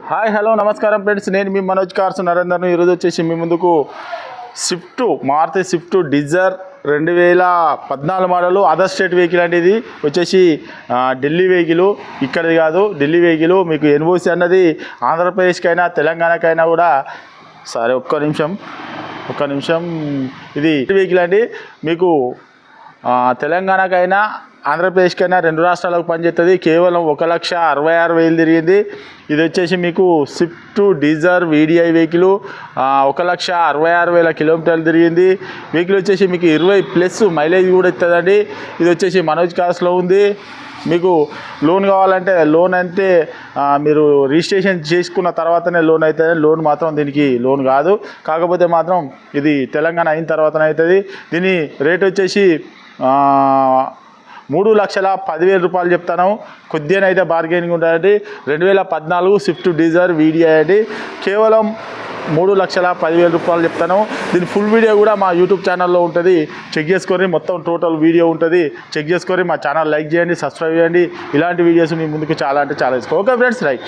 Hi hello నమస్కారం friends, నేను మీ Manoj cars నరేందర్ను. ఈరోజు వచ్చేసి మీ ముందుకు Maruti Swift Dzire 2014 model other state vehicle అండి. ఇది వచ్చేసి ఢిల్లీ వెహికల్, ఇక్కడిది కాదు, ఢిల్లీ వెహికల్. మీకు ఎన్ఓసి అన్నది ఆంధ్రప్రదేశ్కైనా తెలంగాణకైనా కూడా. సరే ఒక్క నిమిషం ఇది వెహికల్ అండి. మీకు తెలంగాణకైనా ఆంధ్రప్రదేశ్కైనా రెండు రాష్ట్రాలకు పనిచేస్తుంది. కేవలం 1,66,000 తిరిగింది. ఇది వచ్చేసి మీకు స్విఫ్ట్ డిజైర్ వీడిఐ వెహికల్. 1,66,000 కిలోమీటర్లు తిరిగింది. వెహికల్ వచ్చేసి మీకు 20+ మైలేజ్ కూడా ఇస్తుందండి. ఇది వచ్చేసి మనోజ్ కార్స్లో ఉంది. మీకు లోన్ కావాలంటే లోన్ అంటే మీరు రిజిస్ట్రేషన్ చేసుకున్న తర్వాతనే లోన్ అవుతుంది. లోన్ మాత్రం దీనికి లోన్ కాదు. కాకపోతే మాత్రం ఇది తెలంగాణ అయిన తర్వాతనే అవుతుంది. దీని రేట్ వచ్చేసి 3,10,000 రూపాయలు చెప్తాను. కొద్దిగానైతే బార్గెనింగ్ ఉంటుందండి. 2014 స్విఫ్ట్ డిజైర్ వీడియో అండి. కేవలం 3,10,000 రూపాయలు చెప్తాను. దీని ఫుల్ వీడియో కూడా మా యూట్యూబ్ ఛానల్లో ఉంటుంది. చెక్ చేసుకొని మొత్తం టోటల్ వీడియో ఉంటుంది. చెక్ చేసుకొని మా ఛానల్ లైక్ చేయండి, సబ్స్క్రైబ్ చేయండి. ఇలాంటి వీడియోస్ మీ ముందుకు చాలా అంటే చాలా తీసుకో. Okay friends, right.